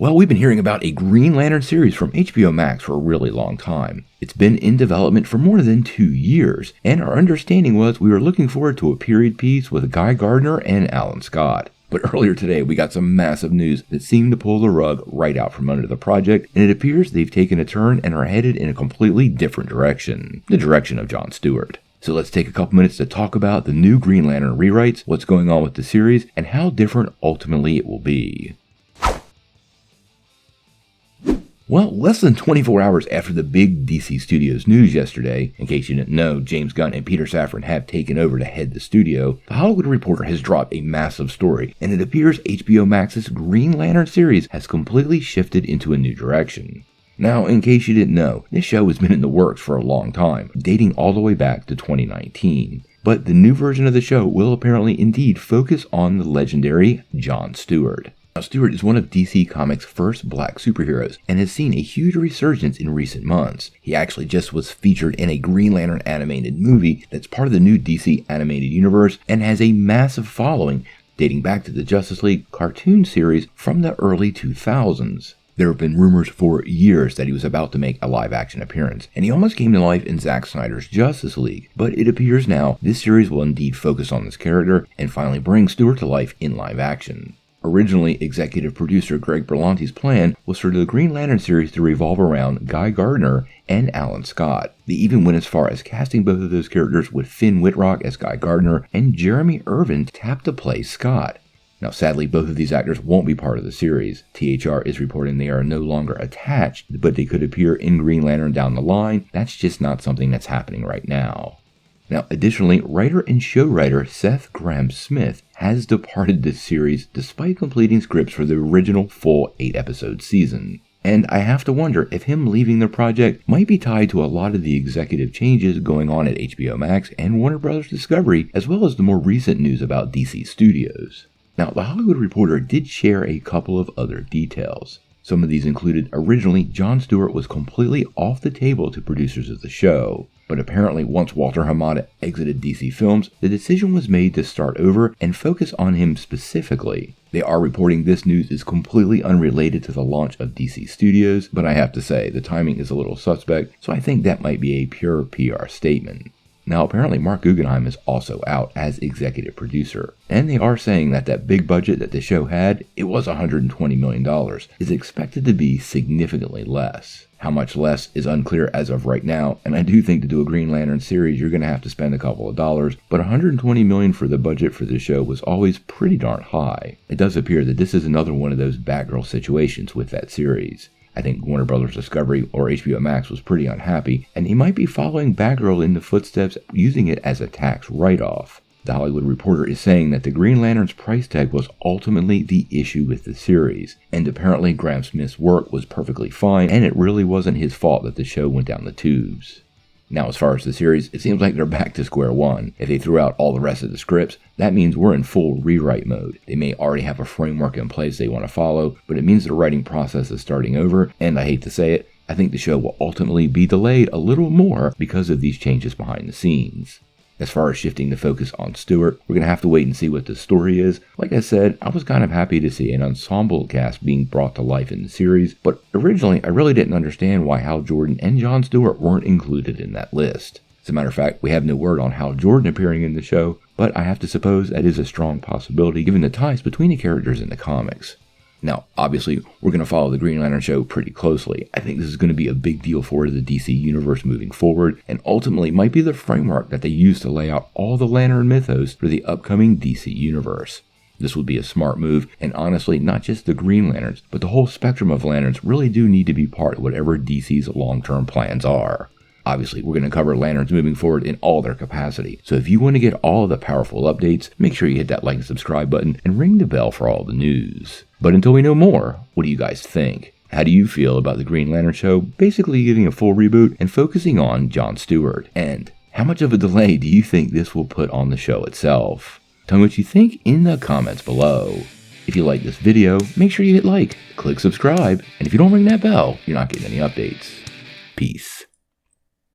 Well, we've been hearing about a Green Lantern series from HBO Max for a really long time. It's been in development for more than 2 years, and our understanding was we were looking forward to a period piece with Guy Gardner and Alan Scott. But earlier today, we got some massive news that seemed to pull the rug right out from under the project, and it appears they've taken a turn and are headed in a completely different direction, the direction of John Stewart. So let's take a couple minutes to talk about the new Green Lantern rewrites, what's going on with the series, and how different ultimately it will be. Well, less than 24 hours after the big DC Studios news yesterday, in case you didn't know, James Gunn and Peter Safran have taken over to head the studio, The Hollywood Reporter has dropped a massive story, and it appears HBO Max's Green Lantern series has completely shifted into a new direction. Now, in case you didn't know, this show has been in the works for a long time, dating all the way back to 2019. But the new version of the show will apparently indeed focus on the legendary John Stewart. Now, Stewart is one of DC Comics' first black superheroes and has seen a huge resurgence in recent months. He actually just was featured in a Green Lantern animated movie that's part of the new DC animated universe and has a massive following dating back to the Justice League cartoon series from the early 2000s. There have been rumors for years that he was about to make a live-action appearance, and he almost came to life in Zack Snyder's Justice League. But it appears now this series will indeed focus on this character and finally bring Stewart to life in live action. Originally, executive producer Greg Berlanti's plan was for the Green Lantern series to revolve around Guy Gardner and Alan Scott. They even went as far as casting both of those characters with Finn Wittrock as Guy Gardner and Jeremy Irvin tapped to play Scott. Now, sadly, both of these actors won't be part of the series. THR is reporting they are no longer attached, but they could appear in Green Lantern down the line. That's just not something that's happening right now. Now, additionally, writer and showrunner Seth Grahame-Smith has departed this series despite completing scripts for the original full 8-episode season. And I have to wonder if him leaving the project might be tied to a lot of the executive changes going on at HBO Max and Warner Bros. Discovery, as well as the more recent news about DC Studios. Now, The Hollywood Reporter did share a couple of other details. Some of these included originally John Stewart was completely off the table to producers of the show. But apparently once Walter Hamada exited DC Films, the decision was made to start over and focus on him specifically. They are reporting this news is completely unrelated to the launch of DC Studios, but I have to say the timing is a little suspect, so I think that might be a pure PR statement. Now, apparently Mark Guggenheim is also out as executive producer, and they are saying that that big budget that the show had, it was $120 million, is expected to be significantly less. How much less is unclear as of right now, and I do think to do a Green Lantern series you're going to have to spend a couple of dollars, but $120 million for the budget for the show was always pretty darn high. It does appear that this is another one of those Batgirl situations with that series. I think Warner Bros. Discovery or HBO Max was pretty unhappy, and they might be following Batgirl in the footsteps using it as a tax write-off. The Hollywood Reporter is saying that the Green Lantern's price tag was ultimately the issue with the series, and apparently Grahame-Smith's work was perfectly fine, and it really wasn't his fault that the show went down the tubes. Now, as far as the series, it seems like they're back to square one. If they threw out all the rest of the scripts, that means we're in full rewrite mode. They may already have a framework in place they want to follow, but it means the writing process is starting over, and I hate to say it, I think the show will ultimately be delayed a little more because of these changes behind the scenes. As far as shifting the focus on Stewart, we're going to have to wait and see what the story is. Like I said, I was kind of happy to see an ensemble cast being brought to life in the series, but originally I really didn't understand why Hal Jordan and John Stewart weren't included in that list. As a matter of fact, we have no word on Hal Jordan appearing in the show, but I have to suppose that is a strong possibility given the ties between the characters in the comics. Now, obviously, we're going to follow the Green Lantern show pretty closely. I think this is going to be a big deal for the DC universe moving forward, and ultimately might be the framework that they use to lay out all the Lantern mythos for the upcoming DC universe. This would be a smart move, and honestly, not just the Green Lanterns, but the whole spectrum of Lanterns really do need to be part of whatever DC's long-term plans are. Obviously, we're going to cover Lanterns moving forward in all their capacity, so if you want to get all of the powerful updates, make sure you hit that like and subscribe button and ring the bell for all the news. But until we know more, what do you guys think? How do you feel about the Green Lantern show basically getting a full reboot and focusing on John Stewart? And how much of a delay do you think this will put on the show itself? Tell me what you think in the comments below. If you like this video, make sure you hit like, click subscribe, and if you don't ring that bell, you're not getting any updates. Peace.